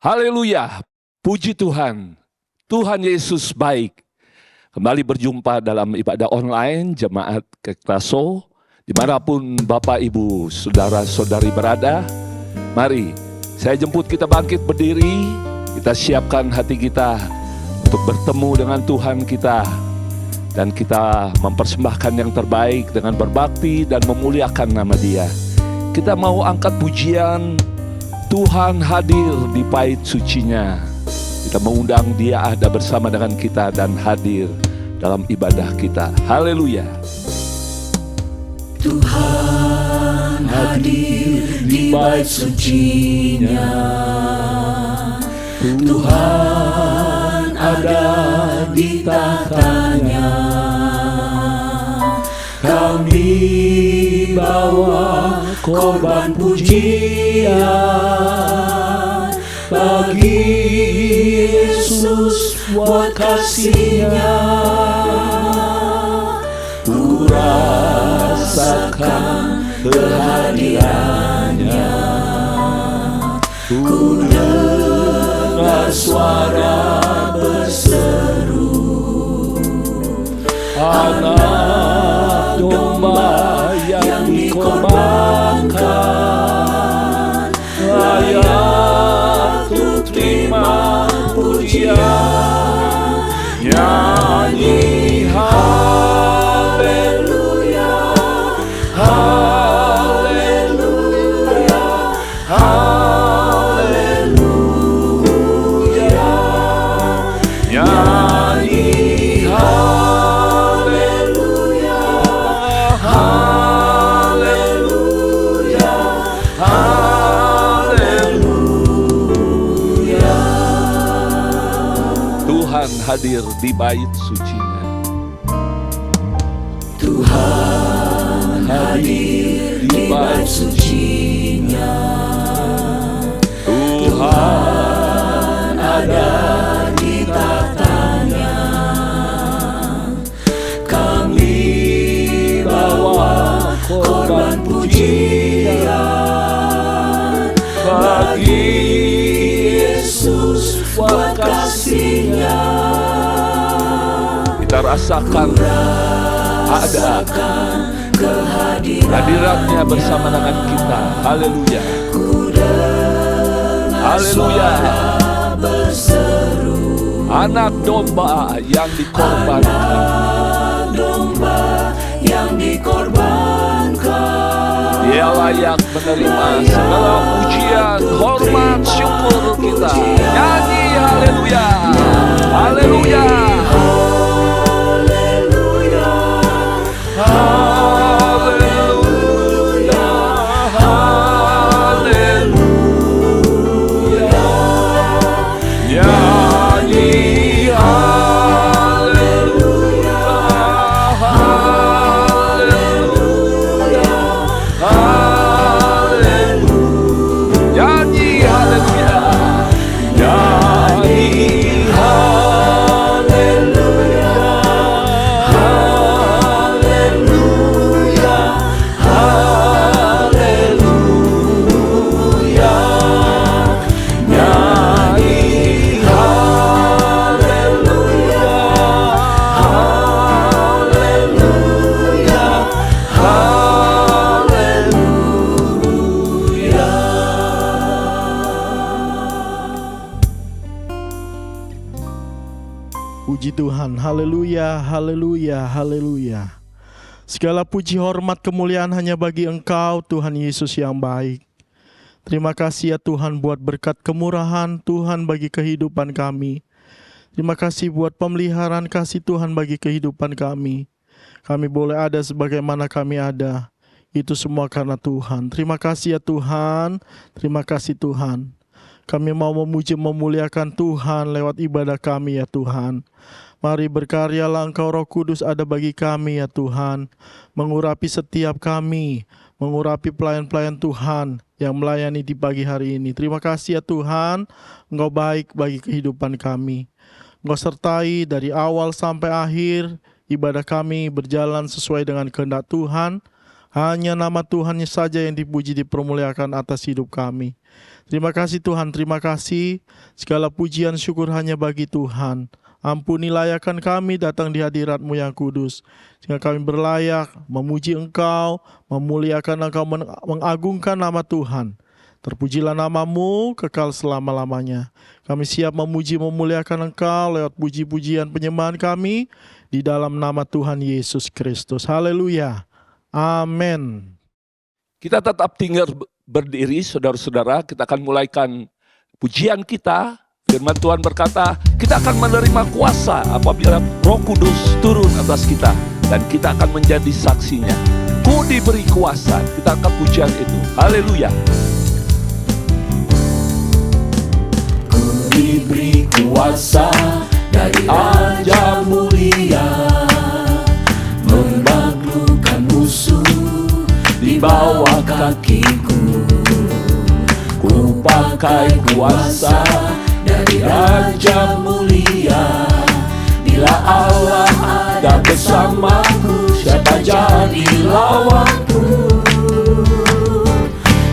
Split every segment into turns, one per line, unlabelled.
Haleluya, puji Tuhan. Tuhan Yesus baik. Kembali berjumpa dalam ibadah online Jemaat Keklaso. Dimanapun Bapak, Ibu, Saudara-saudari berada, mari saya jemput kita bangkit berdiri. Kita siapkan hati kita untuk bertemu dengan Tuhan kita. Dan kita mempersembahkan yang terbaik dengan berbakti dan memuliakan nama Dia. Kita mau angkat pujian, Tuhan hadir di bait sucinya. Kita mengundang Dia ada bersama dengan kita dan hadir dalam ibadah kita. Haleluya.
Tuhan hadir di bait sucinya. Tuhan ada di tahtanya. Kami bawa korban pujian bagi Yesus buat kasih-Nya. Ku rasakan kehadiran-Nya. Ku dengar suara berseru, anak domba yang dikorbankan, layak untuk terima pujian. Nyanyi haleluya, haleluya, haleluya. Nyanyi haleluya, haleluya, haleluya.
Tuhan hadir di bait sucinya.
Tuhan hadir di bait sucinya. Tuhan ada di tahtanya. Kami bawa korban pujian bagi Yesus buat kasih-Nya.
Kita rasakan ada hadiratnya bersama dengan kita. Haleluya. Haleluya. Anak domba yang dikorbankan.
Anak domba yang dikorbankan.
Dia layak menerima segala pujian, hormat, syukur kita. Nyanyi haleluya. Haleluya. Haleluya, haleluya. Nyanyi haleluya, haleluya, haleluya. Nyanyi haleluya, nyanyi haleluya, haleluya, haleluya. Nyanyi haleluya, haleluya, haleluya.
Puji Tuhan, haleluya, haleluya, haleluya. Segala puji, hormat, kemuliaan hanya bagi Engkau, Tuhan Yesus yang baik. Terima kasih ya Tuhan buat berkat kemurahan Tuhan bagi kehidupan kami. Terima kasih buat pemeliharaan kasih Tuhan bagi kehidupan kami. Kami boleh ada sebagaimana kami ada. Itu semua karena Tuhan. Terima kasih ya Tuhan. Terima kasih Tuhan. Kami mau memuji memuliakan Tuhan lewat ibadah kami ya Tuhan. Mari berkaryalah Engkau Roh Kudus ada bagi kami ya Tuhan. Mengurapi setiap kami. Mengurapi pelayan-pelayan Tuhan yang melayani di pagi hari ini. Terima kasih ya Tuhan. Engkau baik bagi kehidupan kami. Engkau sertai dari awal sampai akhir. Ibadah kami berjalan sesuai dengan kehendak Tuhan. Hanya nama Tuhan saja yang dipuji, dipermuliakan atas hidup kami. Terima kasih Tuhan, terima kasih. Segala pujian syukur hanya bagi Tuhan. Ampuni layakan kami datang di hadirat-Mu yang kudus, sehingga kami berlayak memuji Engkau, memuliakan Engkau, mengagungkan nama Tuhan. Terpujilah nama-Mu kekal selama-lamanya. Kami siap memuji memuliakan Engkau lewat puji-pujian penyembahan kami di dalam nama Tuhan Yesus Kristus. Haleluya. Amin.
Kita tetap tinggal berdiri, saudara-saudara. Kita akan mulaikan pujian kita. Firman Tuhan berkata, kita akan menerima kuasa apabila Roh Kudus turun atas kita. Dan kita akan menjadi saksinya. Ku diberi kuasa. Kita angkat pujian itu. Haleluya.
Ku diberi kuasa dari Raja mulia, menaklukkan musuh di bawah kakiku. Ku pakai kuasa dari Raja mulia. Bila Allah ada bersamaku, siapa jadi lawanku?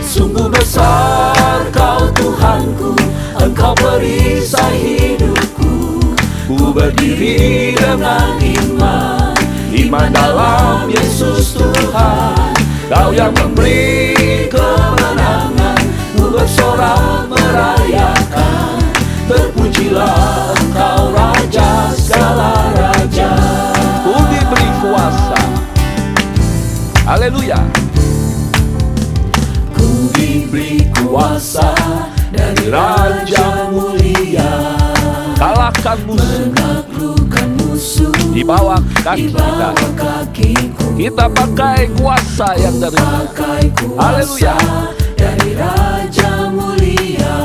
Sungguh besar Kau Tuhanku, Engkau perisai hidupku. Ku berdiri dengan iman, iman dalam Yesus Tuhan. Kau yang memberi kemenangan, ku bersorak merayakan. Terpujilah Engkau Raja segala raja.
Ku diberi kuasa. Haleluya.
Ku diberi kuasa dari Raja mulia,
Kalahkan musuh
menaklukkan musuh
di bawah kaki
di bawah
kita.
kakiku.
Kita pakai kuasa yang dari
Pakai kuasa
Haleluya.
dari Raja mulia.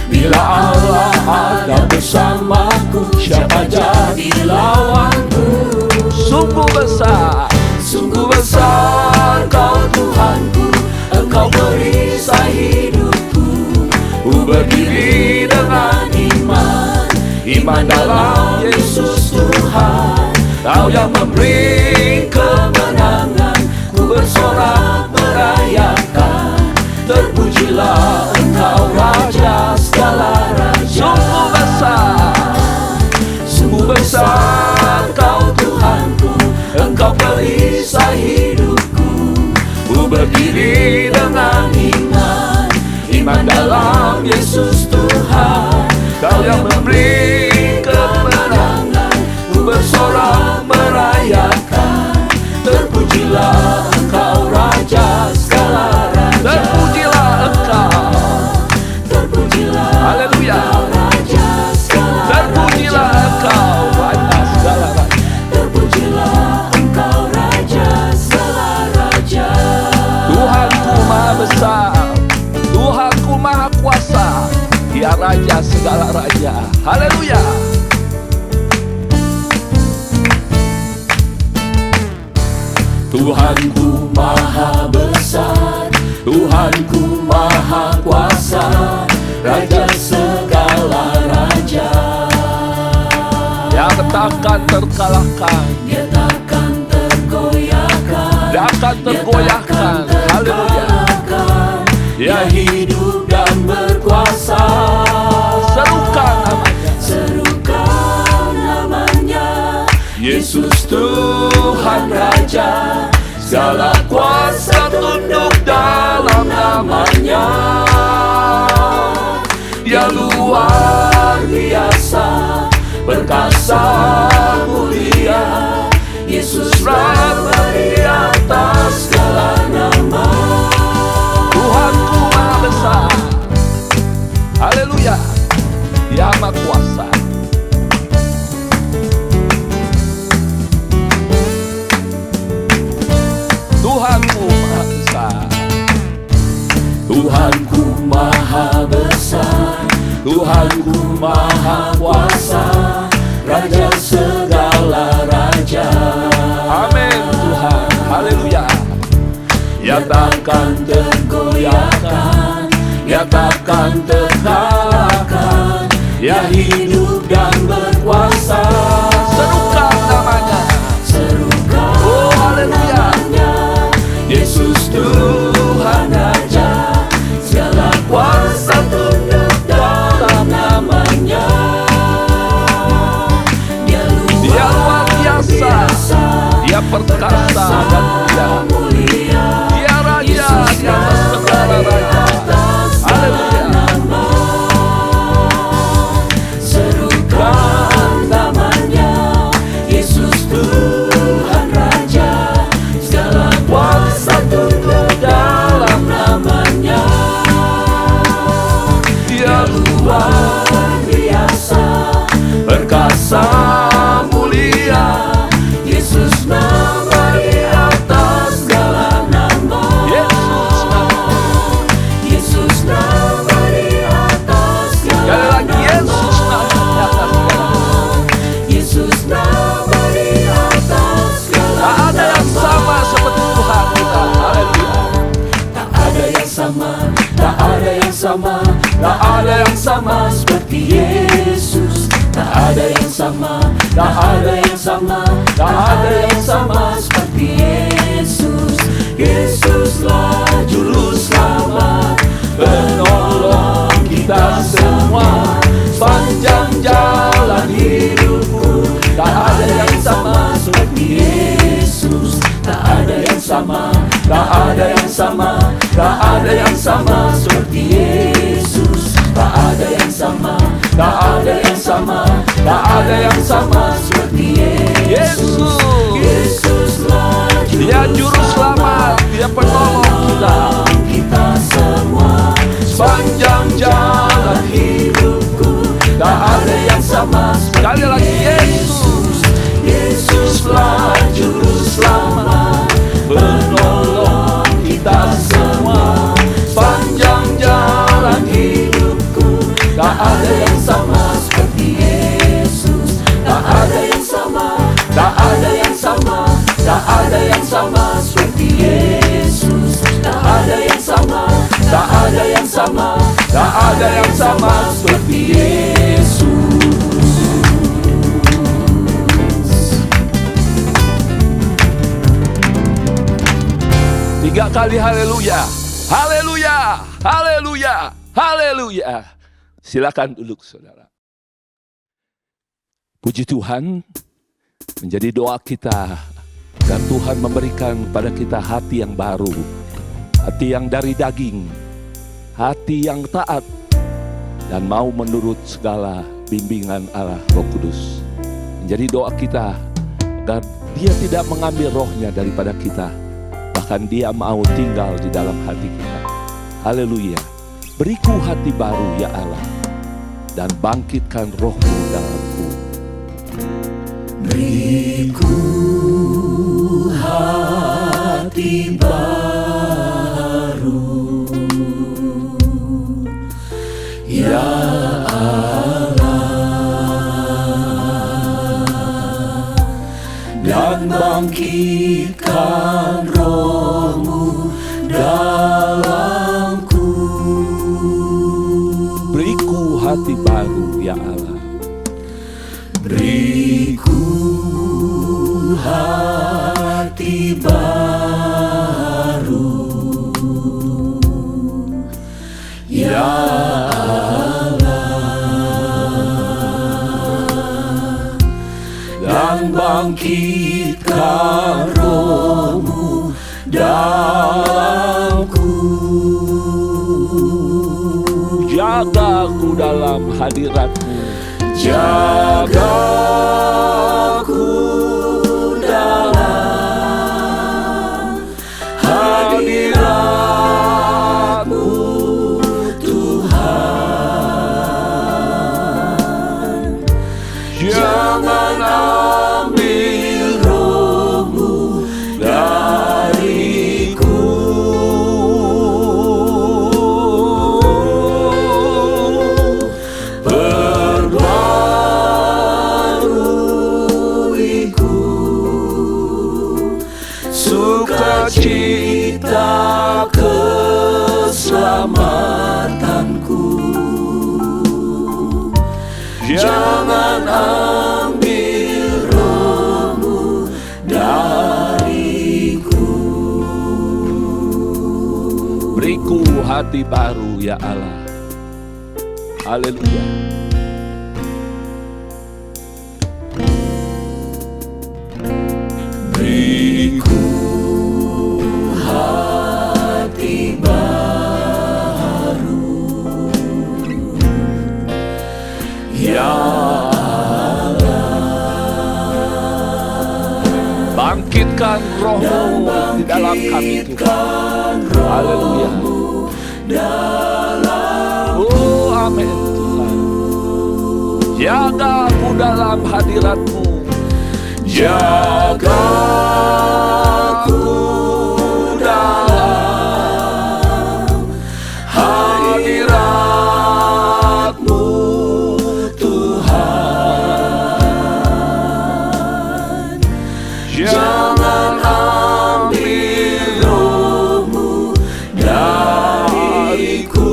Bila Allah ada bersamaku, siapa jadi lawanku?
sungguh besar.
Sungguh besar Kau Tuhanku, Engkau perisai hidupku. Ku berdiri dengan iman, iman dalam Yesus Tuhan. Kau yang memberi kemenangan, ku bersorak merayakan. Terpujilah Engkau Raja segala raja.
Sungguh besar.
Sungguh besar Kau Tuhanku, Engkau perisai hidupku. Ku berdiri dengan iman, iman dalam Yesus Tuhan. Kau yang memberi kemenangan, ku bersorak merayakan. Terpujilah Engkau Raja segala raja.
Terpujilah Engkau.
Terpujilah
Haleluya.
Engkau Raja segala
Terpujilah
raja.
Engkau Raja segala raja.
Terpujilah Engkau Raja segala raja.
Tuhanku maha besar, Tuhanku maha kuasa, Dia Raja segala raja. Haleluya.
Tuhanku maha besar, Tuhanku maha kuasa, Raja segala raja.
Dia takkan terkalahkan,
Dia takkan tergoyahkan,
Dia akan tergoyahkan. Haleluya.
Dia hidup dan berkuasa.
Serukan namanya.
Serukan namanya, Yesus Tuhan Raja. Segala kuasa tunduk dalam namanya. Dia luar biasa, perkasa mulia. Yesus Raja di atas segala nama.
Tuhanku maha besar. Haleluya. Dia maha kuasa. Tuhanku maha besar.
Tuhanku maha besar, Tuhanku maha kuasa, Raja segala raja.
Amin Tuhan. Haleluya.
Dia takkan tergoyahkan, Dia takkan terkalahkan. Dia hidup dan berkuasa.
Serukan namanya.
Serukan
Oh haleluya.
namanya, sama seperti Yesus. Tak ada yang sama, tak ada yang sama, tak ada yang sama seperti Yesus. Yesuslah juru selamat, penolong kita semua. Sepanjang jalan hidupku, tak ada yang sama seperti Yesus. Tak ada yang sama, tak ada yang sama, tak ada yang sama seperti Yesus. Tak ada yang sama, tak ada yang sama, tak ada yang sama seperti Yesus. Yesuslah
Dia juru selamat, Dia penolong
kita semua. Sepanjang jalan hidupku, tak ada yang sama
Sekali
seperti
lagi,
Yesus. Yesuslah juru selamat, penolong kita semua. Sepanjang jalan hidupku, tak ada yang sama seperti Yesus. Tak ada yang sama, tak ada yang sama, tak ada yang sama seperti Yesus. Tak ada yang sama, tak ada yang sama, tak ada yang sama seperti Yesus.
3 kali haleluya. Haleluya. Haleluya. Haleluya. Silakan duduk saudara. Puji Tuhan, menjadi doa kita agar Tuhan memberikan pada kita hati yang baru, hati yang dari daging, hati yang taat dan mau menurut segala bimbingan Allah Roh Kudus. Menjadi doa kita agar Dia tidak mengambil rohnya daripada kita, bahkan Dia mau tinggal di dalam hati kita. Haleluya. Beriku hati baru ya Allah, dan bangkitkan rohmu dalamku.
Beriku hati baru, ya Allah, dan bangkitkan rohmu dalamku.
Beriku hati baru ya Allah.
Beriku hati baru, ya Allah, dan bangkitkan rohmu dalamku.
Jagaku dalam hadirat-Mu.
Jagaku dalam hadirat-Mu Tuhan. Jangan ambil rohmu dariku. Sukacita keselamatanku. Jangan ambil rohmu dariku.
Beriku hati baru ya Allah. Haleluya.
Beriku hati baru, ya Allah,
Bangkitkan rohmu di dalam kami Tuhan. Haleluya. Oh amin Tuhan. Jagaku dalam hadirat-Mu.
Jagaku dalam hadirat-Mu Tuhan. Jangan ambil rohmu dariku.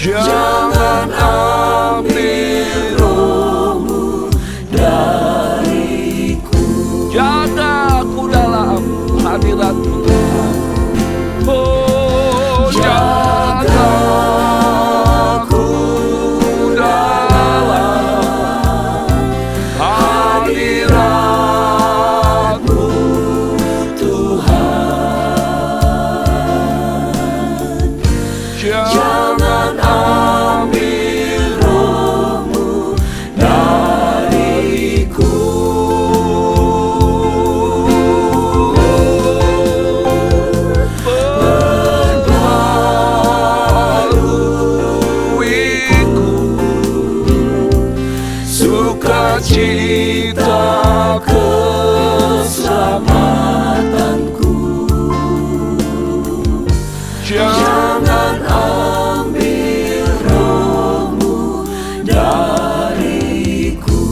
Jangan ambil rohmu dariku.
Jaga aku dalam hadirat Tuhan. Oh, jaga aku dalam hadirat-Mu
Tuhan. Jangan ambil rohmu dariku.
Perbaharuiku
Sukacita keselamatanku. Jangan ambil rohmu dariku.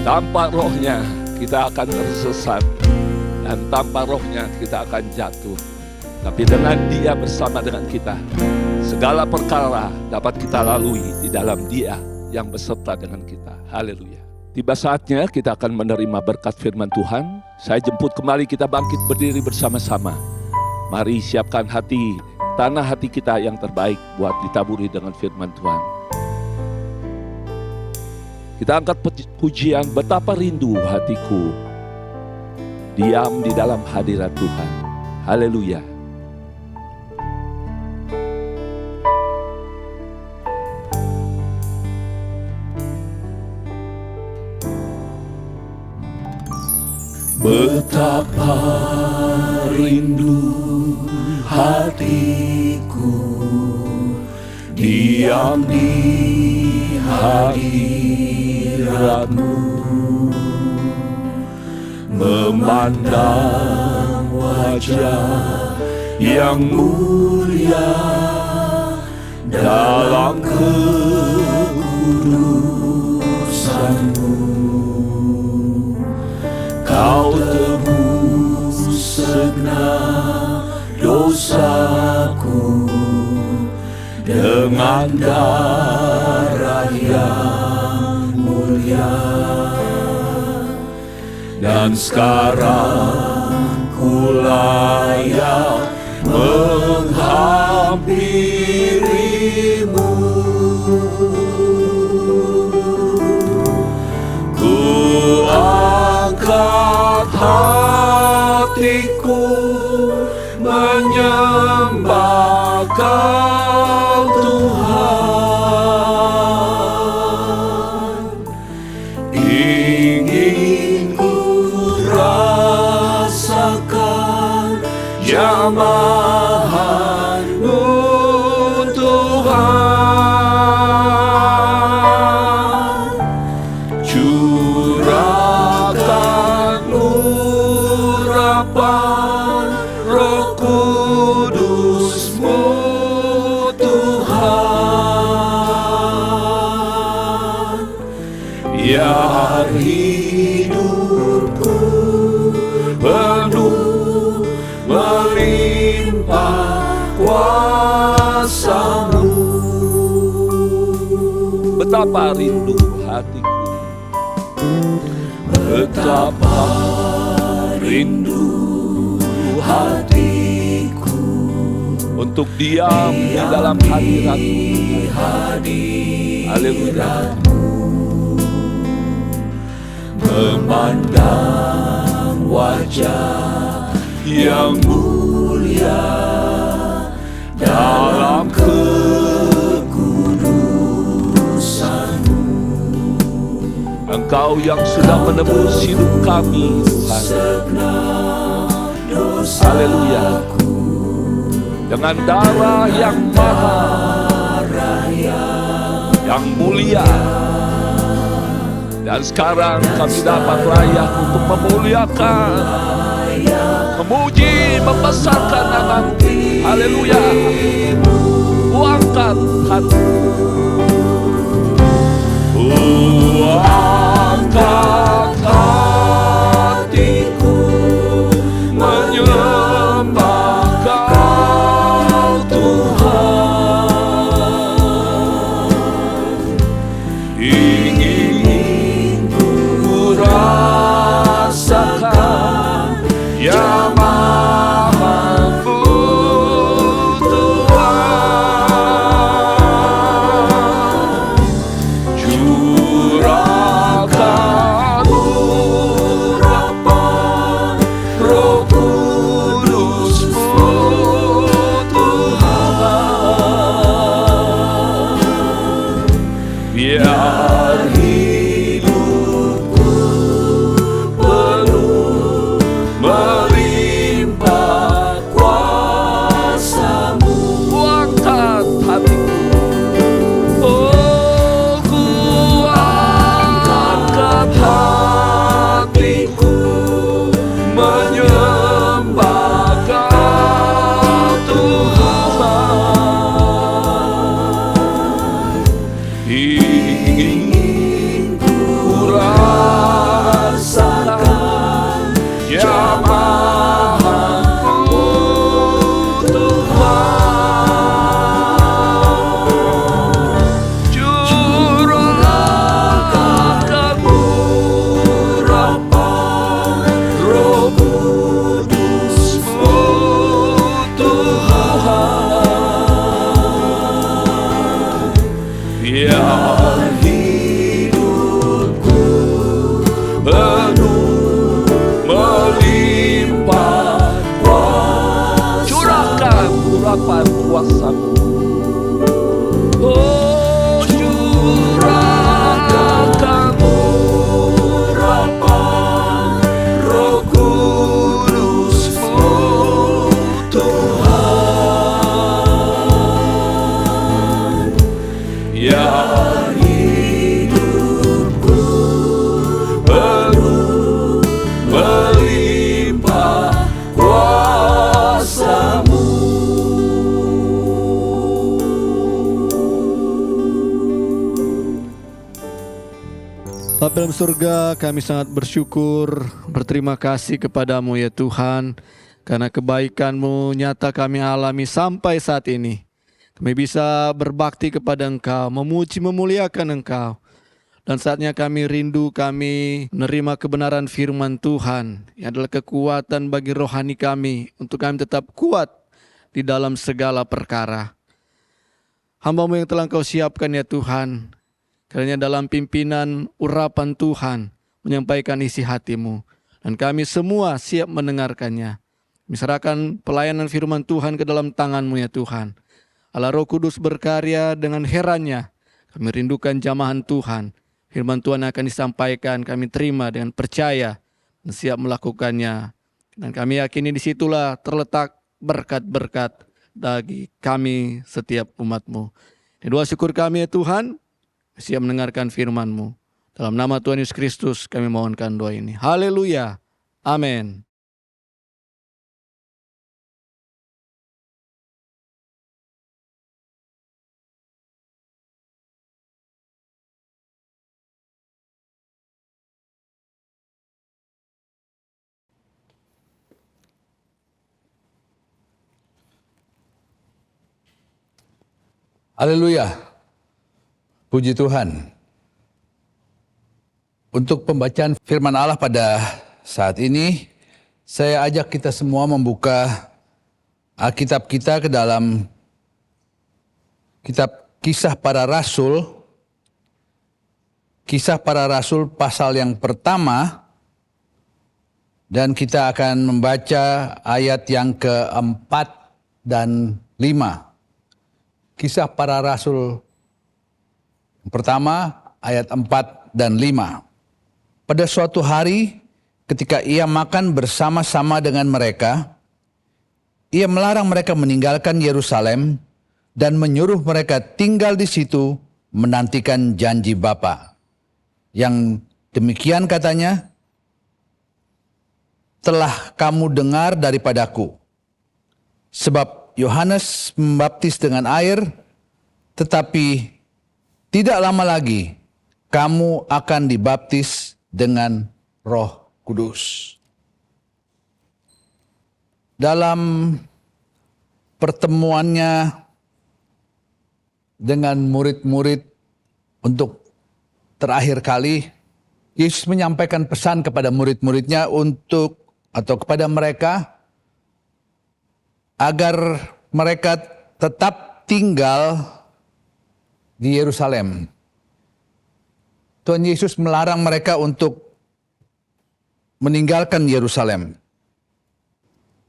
Tanpa rohnya kita akan tersesat, dan tanpa rohnya kita akan jatuh. Tapi dengan Dia bersama dengan kita, segala perkara dapat kita lalui di dalam Dia yang beserta dengan kita. Haleluya. Tiba saatnya kita akan menerima berkat firman Tuhan. Saya jemput kembali kita bangkit berdiri bersama-sama. Mari siapkan hati, tanah hati kita yang terbaik buat ditaburi dengan firman Tuhan. Kita angkat pujian, betapa rindu hatiku diam di dalam hadirat Tuhan. Haleluya.
Betapa rindu hatiku diam di hadirat-Mu, memandang wajah yang mulia dalam kekudusan-Mu. Kau tebus segenap dosaku dengan darah yang mulia. Dan sekarang ku layak menghampirimu. Ku angkat hatiku menyembah Kau Tuhan. Ingin ku rasakan jamahan-Mu Tuhan. Curahkan urapan Roh Kudus-Mu Tuhan. Biar hidupku penuh melimpah kuasa-Mu.
Betapa rindu hatiku,
Betapa rindu hatiku
untuk diam di dalam hadirat-Mu. Haleluya.
Memandang wajah yang mulia dalam kekudusan-Mu.
Engkau yang sudah menebus hidup kami, Tuhan. Haleluya. Dengan darah yang mahal, yang mulia. Dan sekarang kami dapat layak untuk memuliakan, memuji, membesarkan nama-Mu. Haleluya. Ku angkat hati, ku angkat hatiku menyembah Kau yang maha mampu Tuhan, curahkan urapan Roh Kudus-Mu Tuhan, biar hidupku penuh melimpah kuasa-Mu. Kuatkan hatiku, oh kuatkan hatiku menyembah Kau Tuhan. Ingin ku rasakan yang maha mampu Tuhan, curahkan urapan Roh Kudus-Mu Tuhan, biar hidupku penuh melimpah kuasa. Curahkan urapan kuasa-Mu, oh curahkan urapan Roh Kudus-Mu Tuhan, biar hidupku penuh melimpah kuasa-Mu.
Bapa dalam surga, kami sangat bersyukur, berterima kasih kepadamu ya Tuhan, karena kebaikan-Mu nyata kami alami sampai saat ini. Kami bisa berbakti kepada Engkau, memuji memuliakan Engkau. Dan saatnya kami rindu, kami menerima kebenaran firman Tuhan, yang adalah kekuatan bagi rohani kami, untuk kami tetap kuat di dalam segala perkara. Hamba-Mu yang telah Engkau siapkan ya Tuhan, kiranya dalam pimpinan urapan Tuhan menyampaikan isi hati-Mu, dan kami semua siap mendengarkannya. Misalkan pelayanan firman Tuhan ke dalam tangan-Mu ya Tuhan. Allah Roh Kudus berkarya dengan herannya. Kami rindukan jamahan Tuhan. Firman Tuhan akan disampaikan, kami terima dengan percaya dan siap melakukannya. Dan kami yakini disitulah terletak berkat-berkat bagi kami setiap umat-Mu. Ini doa syukur kami ya Tuhan, siap mendengarkan firman-Mu. Dalam nama Tuhan Yesus Kristus kami mohonkan doa ini. Haleluya. Amin.
Haleluya. Puji Tuhan. Untuk pembacaan firman Allah pada saat ini, saya ajak kita semua membuka Alkitab kita ke dalam kitab Kisah Para Rasul. Kisah Para Rasul pasal yang pertama, dan kita akan membaca ayat yang ke-4 dan 5. Kisah Para Rasul pertama ayat 4 dan 5. Pada suatu hari ketika ia makan bersama-sama dengan mereka, ia melarang mereka meninggalkan Yerusalem dan menyuruh mereka tinggal di situ menantikan janji Bapa. Yang demikian katanya, telah kamu dengar daripadaku. Sebab Yohanes membaptis dengan air, tetapi tidak lama lagi kamu akan dibaptis dengan Roh Kudus. Dalam pertemuannya dengan murid-murid untuk terakhir kali, Yesus menyampaikan pesan kepada murid-muridnya untuk atau kepada mereka agar mereka tetap tinggal di Yerusalem. Tuhan Yesus melarang mereka untuk meninggalkan Yerusalem.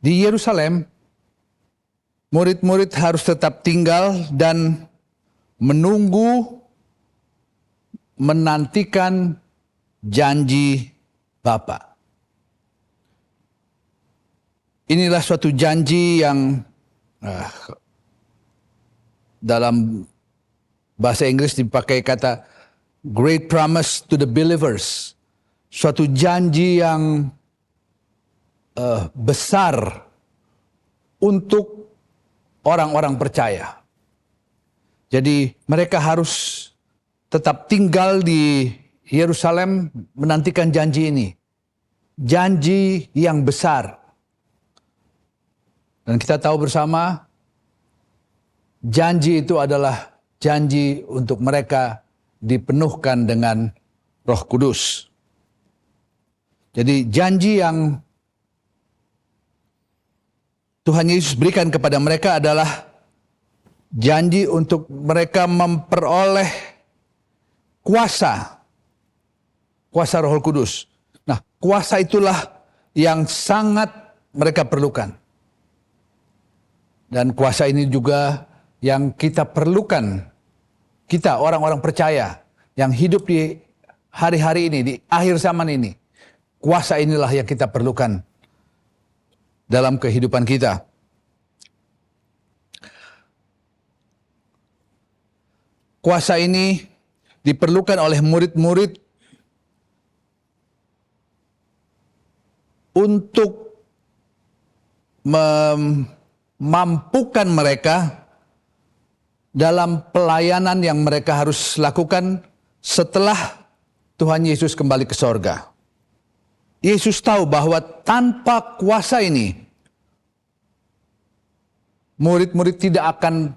Di Yerusalem, murid-murid harus tetap tinggal dan menantikan janji Bapa. Inilah suatu janji yang dalam bahasa Inggris dipakai kata great promise to the believers. Suatu janji yang besar untuk orang-orang percaya. Jadi mereka harus tetap tinggal di Yerusalem menantikan janji ini. Janji yang besar. Dan kita tahu bersama, janji itu adalah janji untuk mereka dipenuhkan dengan Roh Kudus. Jadi janji yang Tuhan Yesus berikan kepada mereka adalah janji untuk mereka memperoleh kuasa Roh Kudus. Nah, kuasa itulah yang sangat mereka perlukan. Dan kuasa ini juga yang kita perlukan, kita orang-orang percaya yang hidup di hari-hari ini, di akhir zaman ini. Kuasa inilah yang kita perlukan dalam kehidupan kita. Kuasa ini diperlukan oleh murid-murid untuk memampukan mereka dalam pelayanan yang mereka harus lakukan setelah Tuhan Yesus kembali ke sorga. Yesus tahu bahwa tanpa kuasa ini, murid-murid tidak akan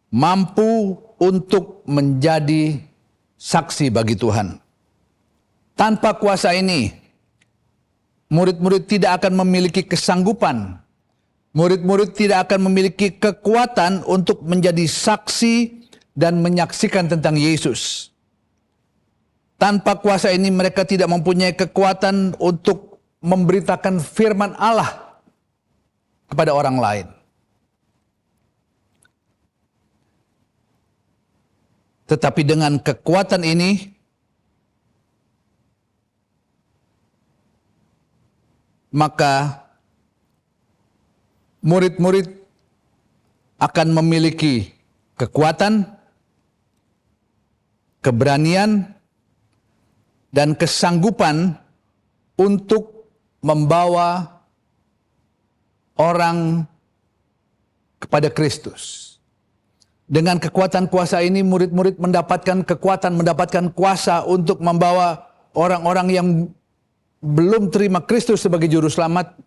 mampu untuk menjadi saksi bagi Tuhan. Tanpa kuasa ini, murid-murid tidak akan memiliki kesanggupan. Murid-murid tidak akan memiliki kekuatan untuk menjadi saksi dan menyaksikan tentang Yesus. Tanpa kuasa ini mereka tidak mempunyai kekuatan untuk memberitakan firman Allah kepada orang lain. Tetapi dengan kekuatan ini, maka murid-murid akan memiliki kekuatan, keberanian, dan kesanggupan untuk membawa orang kepada Kristus. Dengan kekuatan kuasa ini, murid-murid mendapatkan kekuatan, mendapatkan kuasa untuk membawa orang-orang yang belum terima Kristus sebagai juru selamat,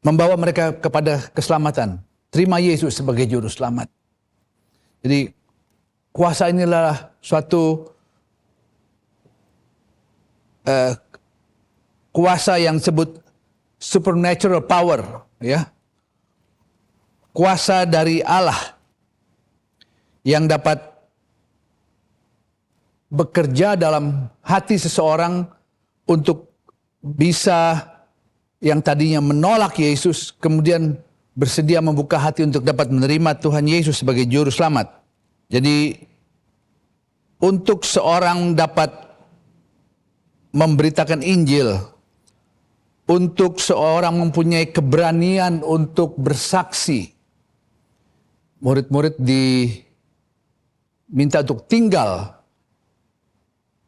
membawa mereka kepada keselamatan. Terima Yesus sebagai juru selamat. Jadi kuasa inilah suatu kuasa yang disebut supernatural power, ya. Kuasa dari Allah yang dapat bekerja dalam hati seseorang untuk bisa yang tadinya menolak Yesus kemudian bersedia membuka hati untuk dapat menerima Tuhan Yesus sebagai juru selamat. Jadi untuk seorang dapat memberitakan Injil, untuk seorang mempunyai keberanian untuk bersaksi, murid-murid diminta untuk tinggal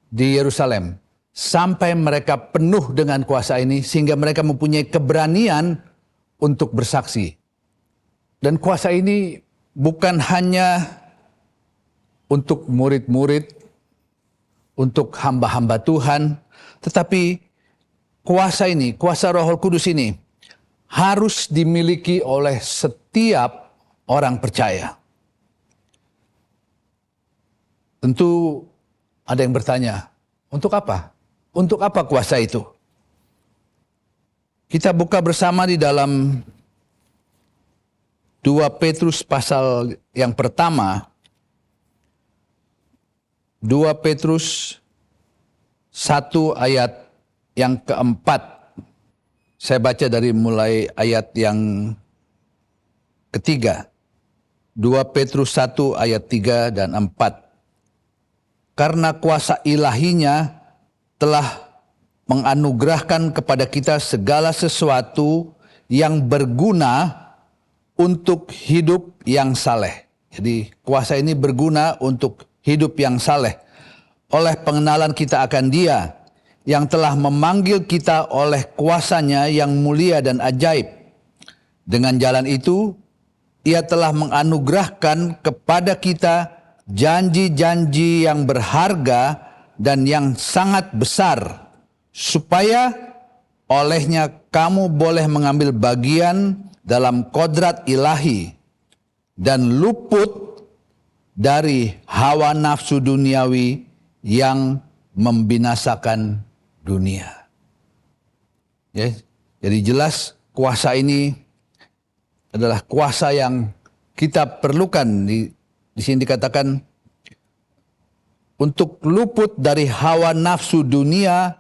di Yerusalem sampai mereka penuh dengan kuasa ini sehingga mereka mempunyai keberanian untuk bersaksi. Dan kuasa ini bukan hanya untuk murid-murid, untuk hamba-hamba Tuhan, tetapi kuasa ini, kuasa Roh Kudus ini harus dimiliki oleh setiap orang percaya. Tentu ada yang bertanya, untuk apa? Untuk apa kuasa itu? Kita buka bersama di dalam 2 Petrus pasal yang pertama. 2 Petrus 1 ayat yang keempat. Saya baca dari mulai ayat yang ketiga. 2 Petrus 1 ayat 3 dan 4. Karena kuasa ilahinya telah menganugerahkan kepada kita segala sesuatu yang berguna untuk hidup yang saleh. Jadi kuasa ini berguna untuk hidup yang saleh. Oleh pengenalan kita akan Dia yang telah memanggil kita oleh kuasanya yang mulia dan ajaib. Dengan jalan itu, Ia telah menganugerahkan kepada kita janji-janji yang berharga dan yang sangat besar, supaya olehnya kamu boleh mengambil bagian dalam kodrat ilahi dan luput dari hawa nafsu duniawi yang membinasakan dunia. Ya, jadi jelas kuasa ini adalah kuasa yang kita perlukan. Di sini dikatakan untuk luput dari hawa nafsu dunia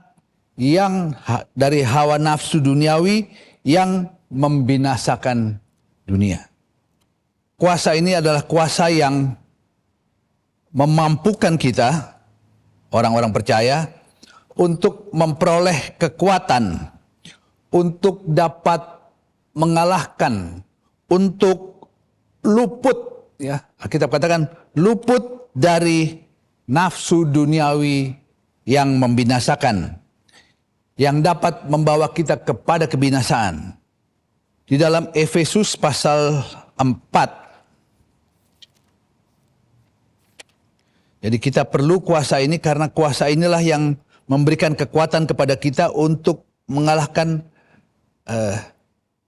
dari hawa nafsu duniawi yang membinasakan dunia. Kuasa ini adalah kuasa yang memampukan kita, orang-orang percaya, untuk memperoleh kekuatan, untuk dapat mengalahkan, untuk luput, ya, Alkitab katakan luput dari nafsu duniawi yang membinasakan, yang dapat membawa kita kepada kebinasaan. Di dalam Efesus pasal 4. Jadi kita perlu kuasa ini karena kuasa inilah yang memberikan kekuatan kepada kita untuk mengalahkan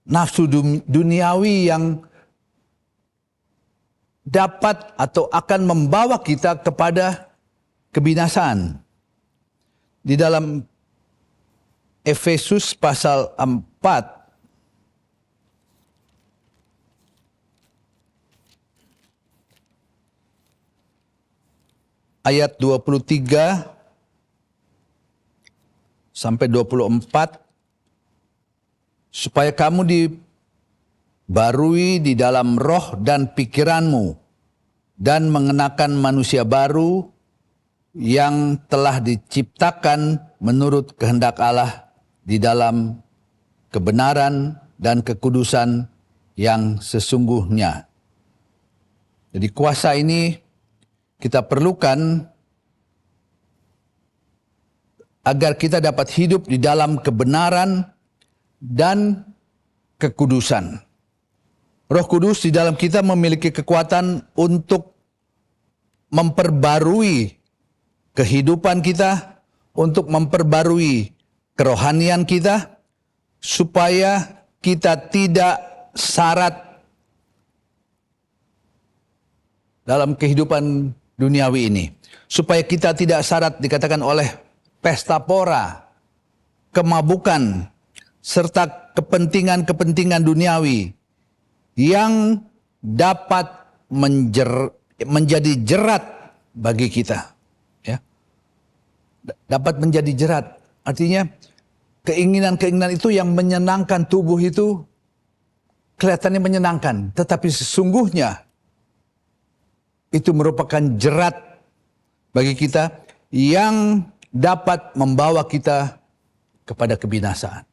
nafsu duniawi yang dapat atau akan membawa kita kepada kebinasaan. Di dalam Efesus pasal 4 ayat 23 sampai 24, supaya kamu dibarui di dalam roh dan pikiranmu dan mengenakan manusia baru yang telah diciptakan menurut kehendak Allah di dalam kebenaran dan kekudusan yang sesungguhnya. Jadi kuasa ini kita perlukan agar kita dapat hidup di dalam kebenaran dan kekudusan. Roh Kudus di dalam kita memiliki kekuatan untuk memperbarui kehidupan kita, untuk memperbarui kerohanian kita, supaya kita tidak syarat dalam kehidupan duniawi ini. Supaya kita tidak syarat dikatakan oleh pesta pora, kemabukan, serta kepentingan-kepentingan duniawi yang dapat menjadi jerat bagi kita. Ya. Dapat menjadi jerat. Artinya keinginan-keinginan itu yang menyenangkan tubuh itu kelihatannya menyenangkan. Tetapi sesungguhnya itu merupakan jerat bagi kita yang dapat membawa kita kepada kebinasaan.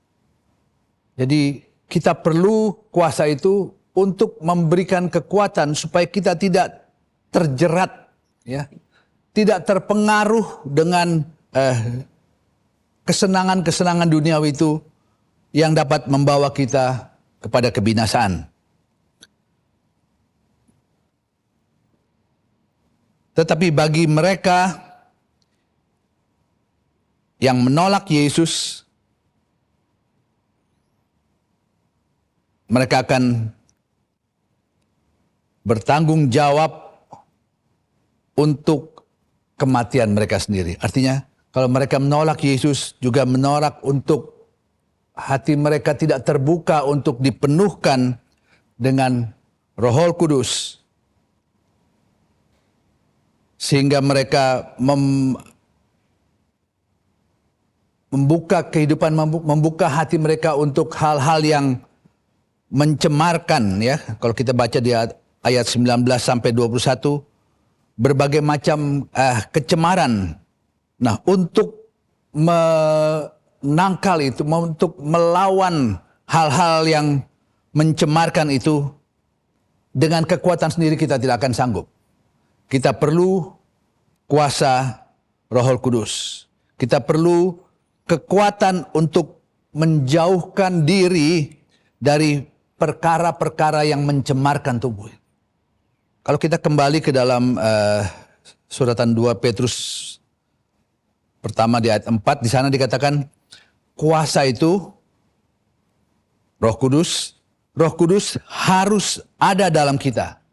Jadi kita perlu kuasa itu untuk memberikan kekuatan supaya kita tidak terjerat, ya, tidak terpengaruh dengan kesenangan-kesenangan duniawi itu yang dapat membawa kita kepada kebinasaan. Tetapi bagi mereka yang menolak Yesus, mereka akan bertanggung jawab untuk kematian mereka sendiri. Artinya, kalau mereka menolak Yesus, juga menolak untuk hati mereka tidak terbuka untuk dipenuhkan dengan Roh Kudus, sehingga mereka membuka kehidupan, membuka hati mereka untuk hal-hal yang mencemarkan, ya. Kalau kita baca di ayat 19 sampai 21, berbagai macam kecemaran. Nah, untuk menangkal itu, untuk melawan hal-hal yang mencemarkan itu, dengan kekuatan sendiri kita tidak akan sanggup. Kita perlu kuasa Roh Kudus. Kita perlu kekuatan untuk menjauhkan diri dari perkara-perkara yang mencemarkan tubuh. Kalau kita kembali ke dalam suratan 2 Petrus pertama di ayat 4, di sana dikatakan kuasa itu Roh Kudus. Roh Kudus harus ada dalam kita.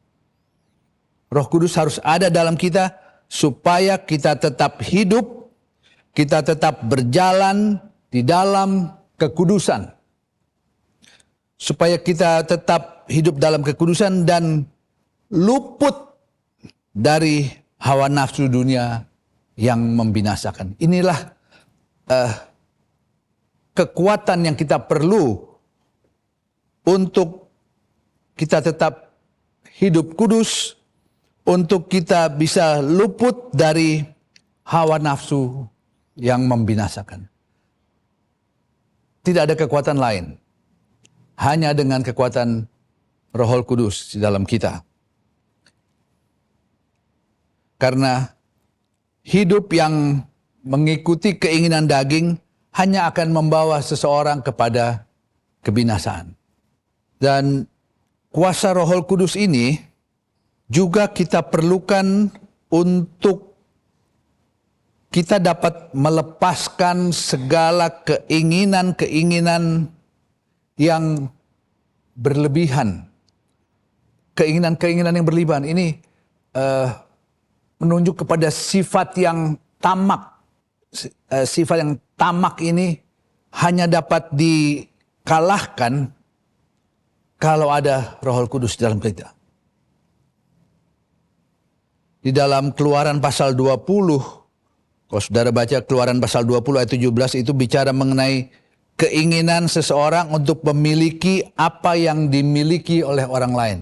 Roh Kudus harus ada dalam kita supaya kita tetap hidup, kita tetap berjalan di dalam kekudusan. Supaya kita tetap hidup dalam kekudusan dan luput dari hawa nafsu dunia yang membinasakan. Inilah kekuatan yang kita perlu untuk kita tetap hidup kudus, untuk kita bisa luput dari hawa nafsu yang membinasakan. Tidak ada kekuatan lain, hanya dengan kekuatan Roh Kudus di dalam kita. Karena hidup yang mengikuti keinginan daging hanya akan membawa seseorang kepada kebinasaan. Dan kuasa Roh Kudus ini juga kita perlukan untuk kita dapat melepaskan segala keinginan-keinginan yang berlebihan. Keinginan-keinginan yang berlebihan ini menunjuk kepada sifat yang tamak. Sifat yang tamak ini hanya dapat dikalahkan kalau ada Roh Kudus dalam kita. Di dalam Keluaran pasal 20, kalau saudara baca Keluaran pasal 20 ayat 17, itu bicara mengenai keinginan seseorang untuk memiliki apa yang dimiliki oleh orang lain.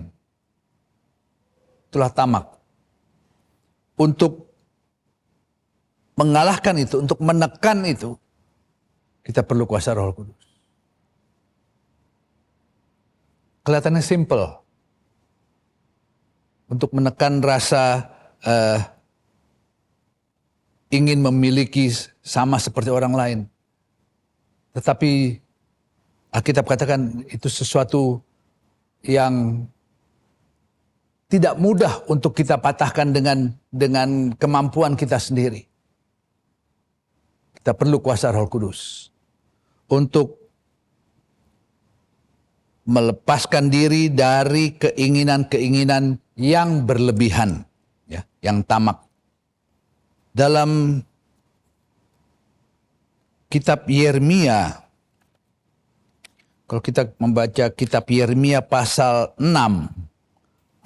Itulah tamak. Untuk mengalahkan itu, untuk menekan itu, kita perlu kuasa Roh Kudus. Kelihatannya simple. Untuk menekan rasa ingin memiliki sama seperti orang lain. Tetapi Alkitab katakan itu sesuatu yang tidak mudah untuk kita patahkan dengan kemampuan kita sendiri. Kita perlu kuasa Roh Kudus untuk melepaskan diri dari keinginan-keinginan yang berlebihan, ya, yang tamak. Dalam kitab Yeremia, kalau kita membaca kitab Yeremia pasal 6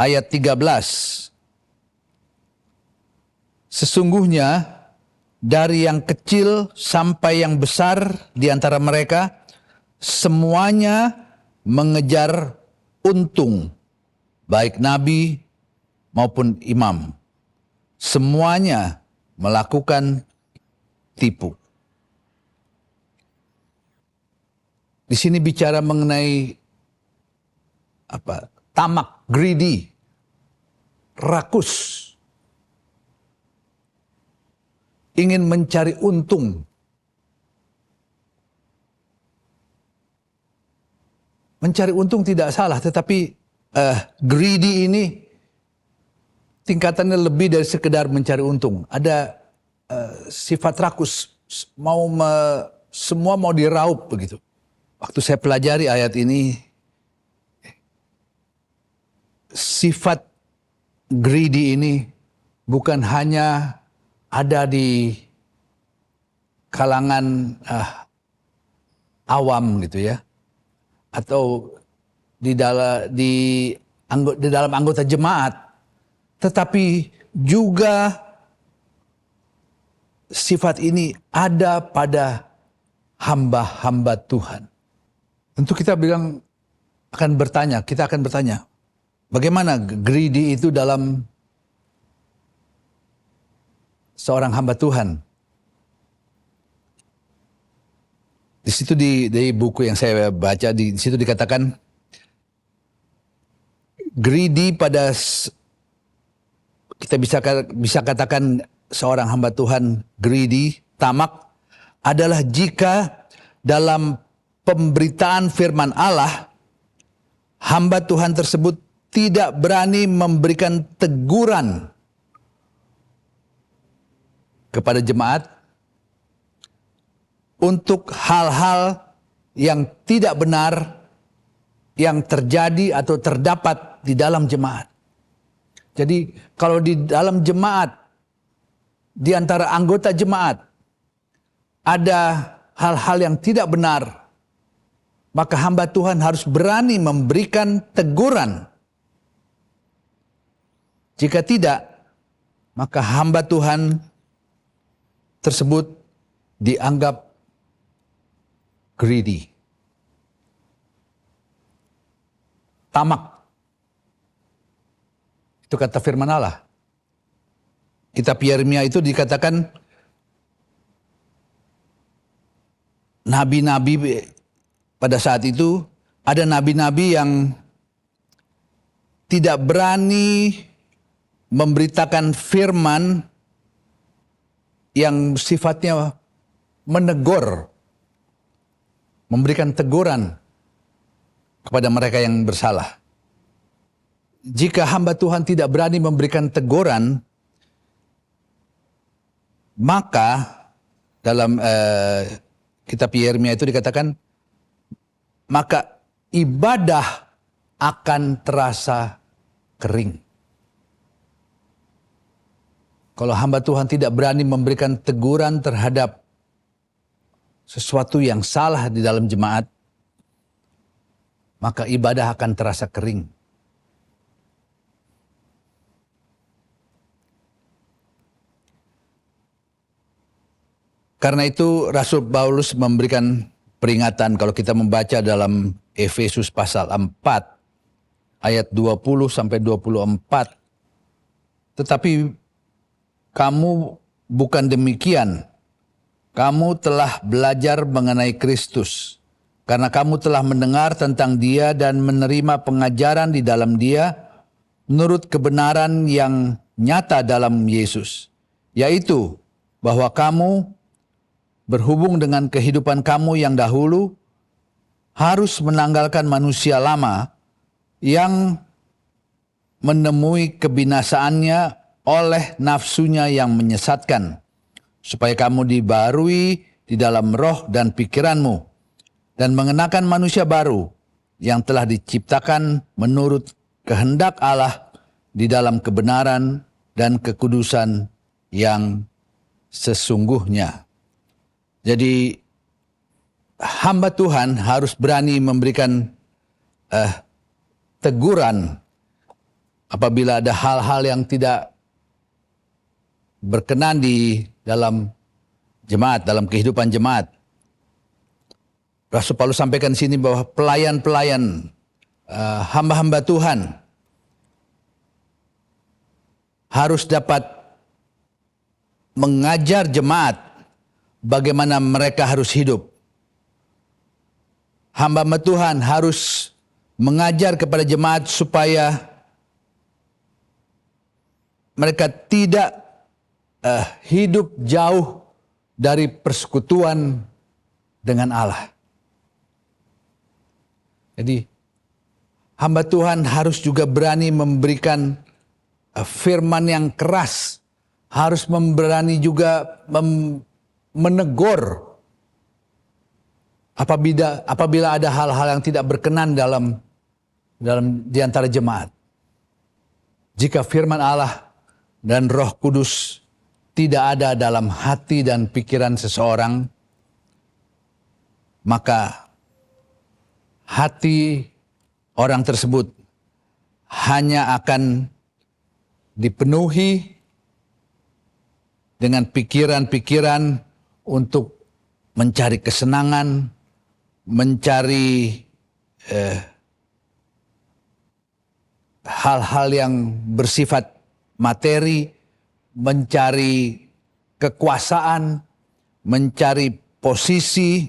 ayat 13, sesungguhnya dari yang kecil sampai yang besar di antara mereka, semuanya mengejar untung, baik nabi maupun imam. Semuanya melakukan tipu. Di sini bicara mengenai apa? Tamak, greedy, rakus. Ingin mencari untung. Mencari untung tidak salah, tetapi greedy ini tingkatannya lebih dari sekedar mencari untung. Ada sifat rakus, semua mau diraup begitu. Waktu saya pelajari ayat ini, sifat greedy ini bukan hanya ada di kalangan awam gitu ya, atau di dalam anggota jemaat, tetapi juga sifat ini ada pada hamba-hamba Tuhan. Tentu kita akan bertanya, bagaimana greedy itu dalam seorang hamba Tuhan? Di situ di buku yang saya baca, di situ dikatakan greedy kita bisa katakan seorang hamba Tuhan greedy, tamak, adalah jika dalam pemberitaan firman Allah, hamba Tuhan tersebut tidak berani memberikan teguran kepada jemaat untuk hal-hal yang tidak benar yang terjadi atau terdapat di dalam jemaat. Jadi kalau di dalam jemaat, di antara anggota jemaat, ada hal-hal yang tidak benar, maka hamba Tuhan harus berani memberikan teguran. Jika tidak, maka hamba Tuhan tersebut dianggap greedy, tamak. Itu kata firman Allah. Kitab Yeremia itu dikatakan nabi-nabi pada saat itu, ada nabi-nabi yang tidak berani memberitakan firman yang sifatnya menegur, memberikan teguran kepada mereka yang bersalah. Jika hamba Tuhan tidak berani memberikan teguran, maka dalam kitab Yeremia itu dikatakan, maka ibadah akan terasa kering. Kalau hamba Tuhan tidak berani memberikan teguran terhadap sesuatu yang salah di dalam jemaat, maka ibadah akan terasa kering. Karena itu Rasul Paulus memberikan peringatan, kalau kita membaca dalam Efesus pasal 4 ayat 20 sampai 24. Tetapi kamu bukan demikian. Kamu telah belajar mengenai Kristus, karena kamu telah mendengar tentang Dia dan menerima pengajaran di dalam Dia menurut kebenaran yang nyata dalam Yesus, yaitu bahwa kamu berhubung dengan kehidupan kamu yang dahulu harus menanggalkan manusia lama yang menemui kebinasaannya oleh nafsunya yang menyesatkan, supaya kamu dibarui di dalam roh dan pikiranmu, dan mengenakan manusia baru yang telah diciptakan menurut kehendak Allah di dalam kebenaran dan kekudusan yang sesungguhnya. Jadi hamba Tuhan harus berani memberikan teguran apabila ada hal-hal yang tidak berkenan di dalam jemaat, dalam kehidupan jemaat. Rasul Paulus sampaikan di sini bahwa pelayan-pelayan, hamba-hamba Tuhan harus dapat mengajar jemaat bagaimana mereka harus hidup. Hamba Tuhan harus mengajar kepada jemaat supaya mereka tidak hidup jauh dari persekutuan dengan Allah. Jadi hamba Tuhan harus juga berani memberikan firman yang keras, harus berani juga menegur apabila ada hal-hal yang tidak berkenan dalam di antara jemaat. Jika firman Allah dan Roh Kudus tidak ada dalam hati dan pikiran seseorang, maka hati orang tersebut hanya akan dipenuhi dengan pikiran-pikiran untuk mencari kesenangan, mencari hal-hal yang bersifat materi, mencari kekuasaan, mencari posisi,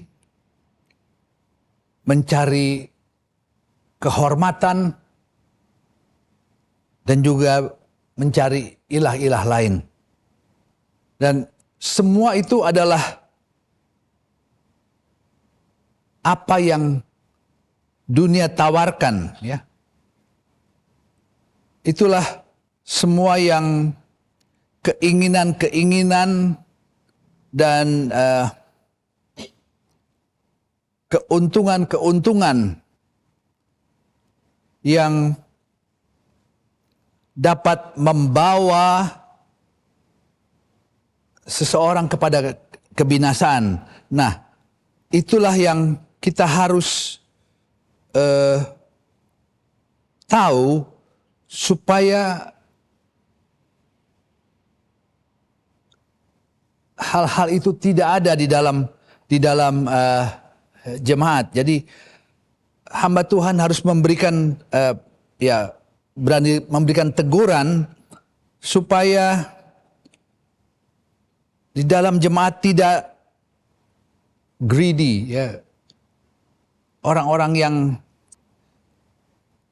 mencari kehormatan, dan juga mencari ilah-ilah lain. Dan semua itu adalah apa yang dunia tawarkan, ya. Itulah semua yang keinginan-keinginan dan keuntungan-keuntungan yang dapat membawa seseorang kepada kebinasaan. Nah, itulah yang kita harus tahu supaya hal-hal itu tidak ada di dalam jemaat. Jadi hamba Tuhan harus memberikan berani memberikan teguran supaya di dalam jemaat tidak greedy, ya. Orang-orang yang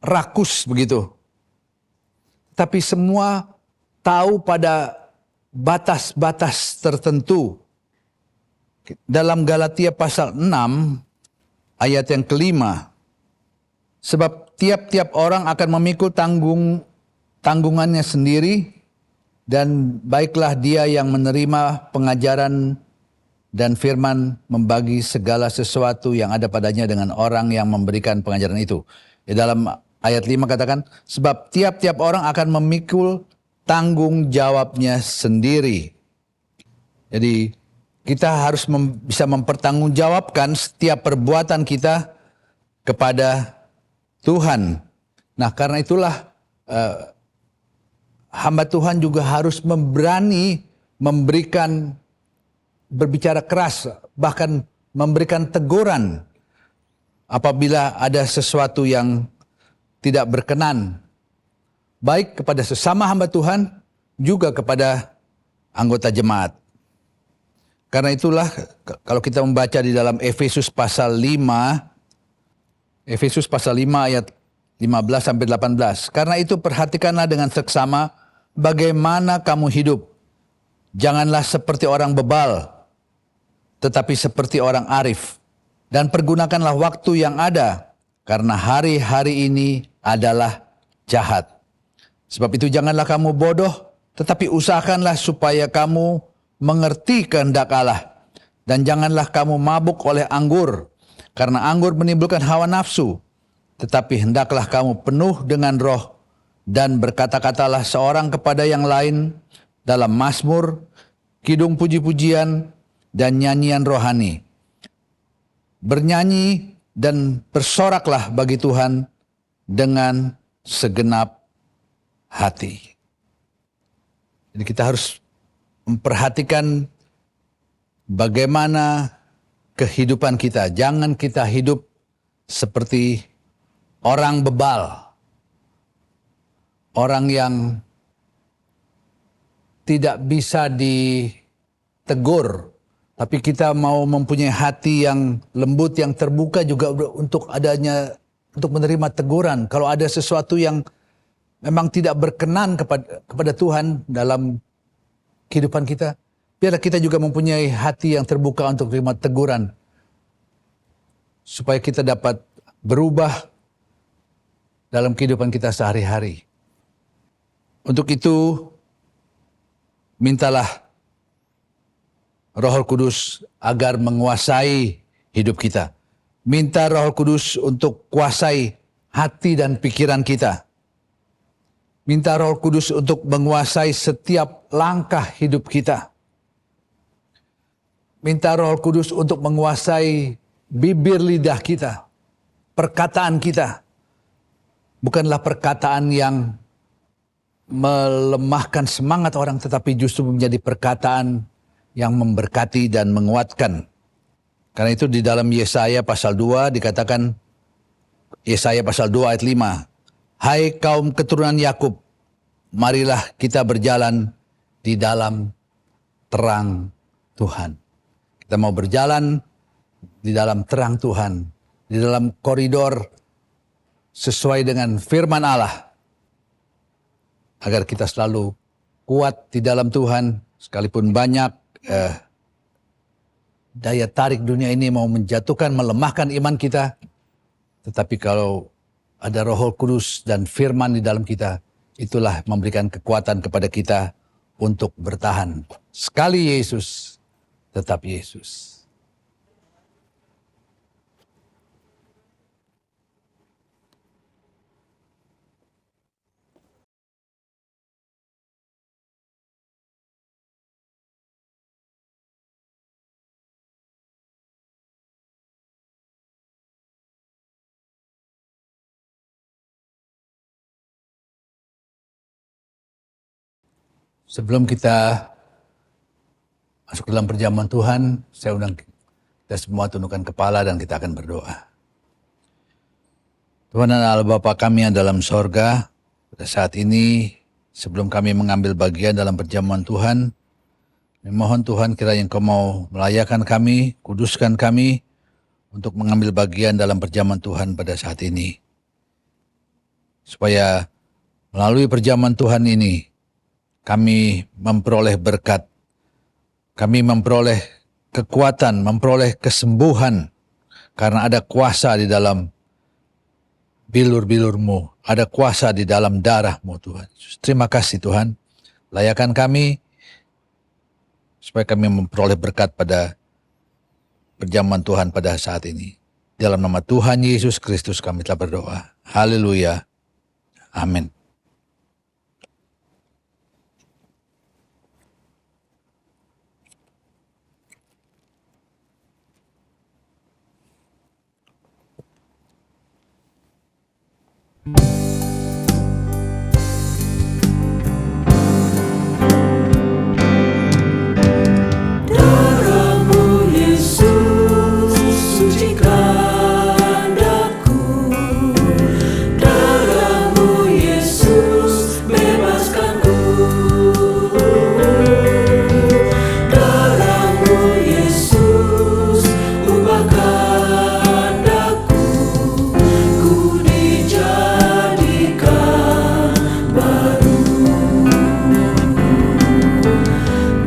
rakus begitu. Tapi semua tahu pada batas-batas tertentu. Dalam Galatia pasal 6 ayat yang kelima, sebab tiap-tiap orang akan memikul tanggungannya sendiri, dan baiklah dia yang menerima pengajaran dan firman membagi segala sesuatu yang ada padanya dengan orang yang memberikan pengajaran itu. Dalam ayat 5 katakan, sebab tiap-tiap orang akan memikul tanggung jawabnya sendiri. Jadi kita harus bisa mempertanggungjawabkan setiap perbuatan kita kepada Tuhan. Nah, karena itulah hamba Tuhan juga harus berani berbicara keras, bahkan memberikan teguran apabila ada sesuatu yang tidak berkenan, baik kepada sesama hamba Tuhan, juga kepada anggota jemaat. Karena itulah kalau kita membaca di dalam Efesus pasal 5 ayat 15 sampai 18. Karena itu perhatikanlah dengan seksama bagaimana kamu hidup. Janganlah seperti orang bebal, tetapi seperti orang arif. Dan pergunakanlah waktu yang ada, karena hari-hari ini adalah jahat. Sebab itu janganlah kamu bodoh, tetapi usahakanlah supaya kamu mengerti kehendak Allah. Dan janganlah kamu mabuk oleh anggur, karena anggur menimbulkan hawa nafsu. Tetapi hendaklah kamu penuh dengan roh, dan berkata-katalah seorang kepada yang lain dalam mazmur, kidung puji-pujian, dan nyanyian rohani. Bernyanyi dan bersoraklah bagi Tuhan dengan segenap hati. Jadi kita harus memperhatikan bagaimana kehidupan kita. Jangan kita hidup seperti orang bebal. Orang yang tidak bisa ditegur. Tapi kita mau mempunyai hati yang lembut, yang terbuka juga untuk menerima teguran. Kalau ada sesuatu yang memang tidak berkenan kepada Tuhan dalam kehidupan kita, biarlah kita juga mempunyai hati yang terbuka untuk menerima teguran. Supaya kita dapat berubah dalam kehidupan kita sehari-hari. Untuk itu, mintalah Roh Kudus agar menguasai hidup kita. Minta Roh Kudus untuk kuasai hati dan pikiran kita. Minta Roh Kudus untuk menguasai setiap langkah hidup kita. Minta Roh Kudus untuk menguasai bibir lidah kita, perkataan kita, bukanlah perkataan yang melemahkan semangat orang, tetapi justru menjadi perkataan yang memberkati dan menguatkan. Karena itu di dalam Yesaya pasal 2 dikatakan, Yesaya pasal 2 ayat 5, hai kaum keturunan Yakub, marilah kita berjalan di dalam terang Tuhan. Kita mau berjalan di dalam terang Tuhan, di dalam koridor sesuai dengan firman Allah, agar kita selalu kuat di dalam Tuhan, sekalipun banyak daya tarik dunia ini mau menjatuhkan, melemahkan iman kita. Tetapi kalau ada Roh Kudus dan firman di dalam kita, itulah memberikan kekuatan kepada kita untuk bertahan. Sekali Yesus, tetap Yesus. Sebelum kita masuk dalam perjamuan Tuhan, saya undang kita semua tundukkan kepala dan kita akan berdoa. Tuhan dan Allah Bapa kami yang dalam sorga, pada saat ini sebelum kami mengambil bagian dalam perjamuan Tuhan, mohon Tuhan kiranya Engkau mau melayakan kami, kuduskan kami untuk mengambil bagian dalam perjamuan Tuhan pada saat ini. Supaya melalui perjamuan Tuhan ini, kami memperoleh berkat, kami memperoleh kekuatan, memperoleh kesembuhan, karena ada kuasa di dalam bilur-bilur-Mu, ada kuasa di dalam darah-Mu Tuhan. Terima kasih Tuhan, layakan kami, supaya kami memperoleh berkat pada perjamuan Tuhan pada saat ini. Dalam nama Tuhan Yesus Kristus kami telah berdoa. Haleluya. Amin.
Darah-Mu Yesus sucikan daku, darah-Mu Yesus bebaskanku, darah-Mu Yesus ubahkan daku, ku dijadikan baru.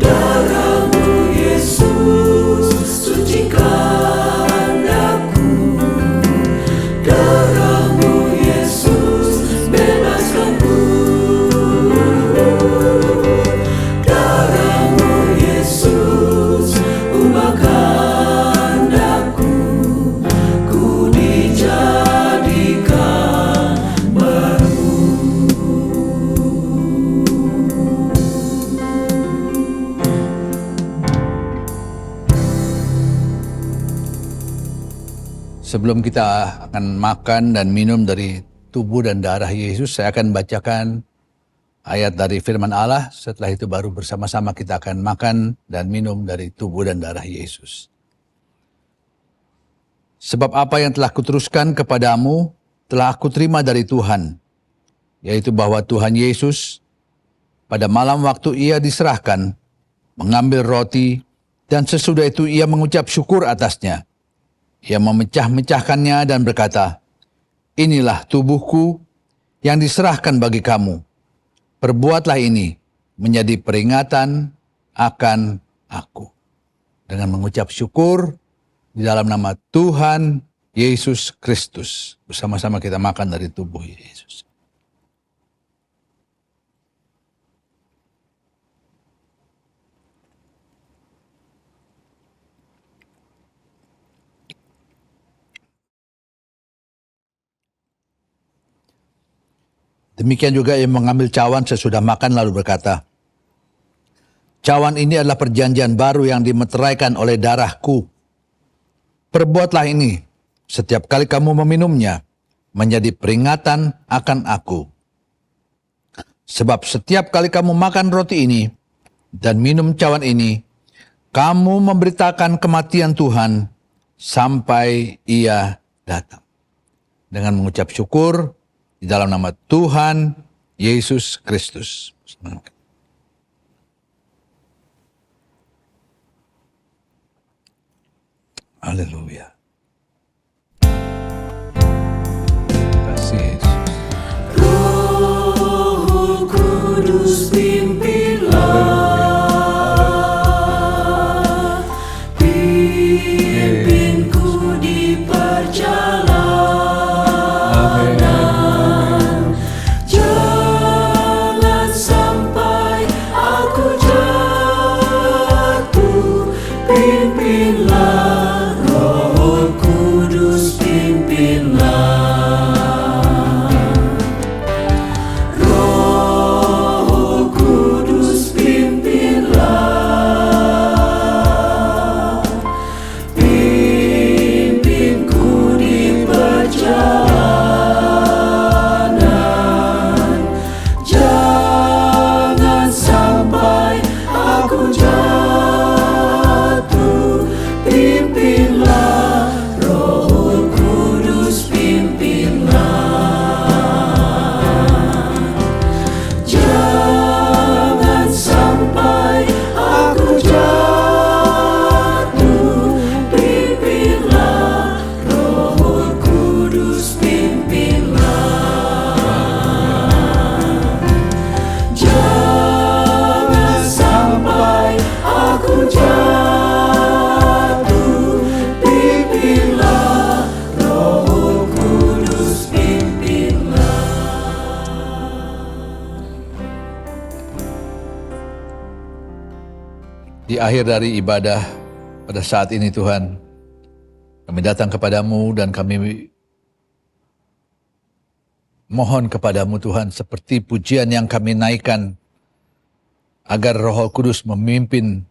Darah-Mu Yesus sucikan daku, darah-Mu Yesus bebaskanku, darah-Mu Yesus ubahkan daku, ku dijadikan baru.
Sebelum kita akan makan dan minum dari tubuh dan darah Yesus, saya akan bacakan ayat dari firman Allah. Setelah itu baru bersama-sama kita akan makan dan minum dari tubuh dan darah Yesus. Sebab apa yang telah kuteruskan kepadamu, telah aku terima dari Tuhan, yaitu bahwa Tuhan Yesus, pada malam waktu ia diserahkan, mengambil roti, dan sesudah itu ia mengucap syukur atasnya. Ia memecah-mecahkannya dan berkata, inilah tubuhku yang diserahkan bagi kamu. Perbuatlah ini menjadi peringatan akan aku. Dengan mengucap syukur di dalam nama Tuhan Yesus Kristus. Bersama-sama kita makan dari tubuh Yesus. Demikian juga ia mengambil cawan sesudah makan lalu berkata, cawan ini adalah perjanjian baru yang dimeteraikan oleh darahku. Perbuatlah ini setiap kali kamu meminumnya, menjadi peringatan akan aku. Sebab setiap kali kamu makan roti ini dan minum cawan ini, kamu memberitakan kematian Tuhan sampai Ia datang. Dengan mengucap syukur di dalam nama Tuhan Yesus Kristus. Haleluya. Terima kasih Yesus.
Roh Kudus pimpinlah, pimpinku di perjalanan. Jangan sampai aku jatuh, pimpinlah. Roh Kudus pimpinlah, Roh Kudus pimpinlah, pimpinku di perjalanan. Jangan sampai aku jatuh, pimpinlah. Roh Kudus pimpinlah. Jangan sampai aku jatuh, pimpinlah. Roh Kudus pimpinlah. Jangan sampai aku jatuh, pimpinlah. Roh Kudus pimpinlah.
Di akhir dari ibadah pada saat ini Tuhan, kami datang kepadamu dan kami mohon kepadamu Tuhan, seperti pujian yang kami naikkan, agar Roh Kudus memimpin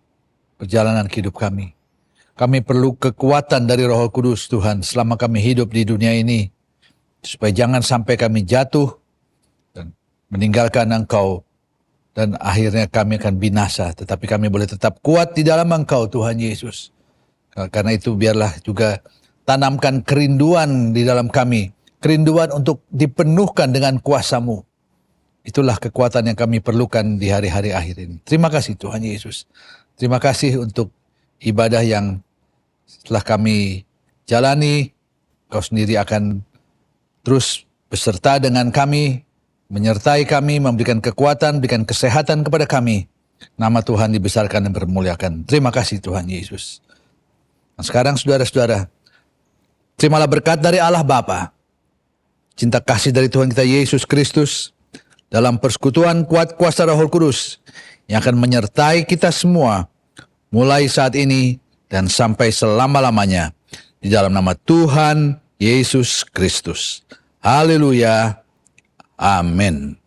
perjalanan hidup kami. Kami perlu kekuatan dari Roh Kudus Tuhan selama kami hidup di dunia ini, supaya jangan sampai kami jatuh dan meninggalkan Engkau, dan akhirnya kami akan binasa, tetapi kami boleh tetap kuat di dalam Engkau Tuhan Yesus. Karena itu biarlah juga tanamkan kerinduan di dalam kami, kerinduan untuk dipenuhkan dengan kuasa-Mu. Itulah kekuatan yang kami perlukan di hari-hari akhir ini. Terima kasih Tuhan Yesus. Terima kasih untuk ibadah yang setelah kami jalani, Kau sendiri akan terus beserta dengan kami, menyertai kami, memberikan kekuatan, berikan kesehatan kepada kami. Nama Tuhan dibesarkan dan bermuliakan. Terima kasih Tuhan Yesus. Nah, sekarang saudara-saudara, terimalah berkat dari Allah Bapa, cinta kasih dari Tuhan kita Yesus Kristus, dalam persekutuan kuat kuasa Roh Kudus yang akan menyertai kita semua mulai saat ini dan sampai selama-lamanya, di dalam nama Tuhan Yesus Kristus. Haleluya. Amin.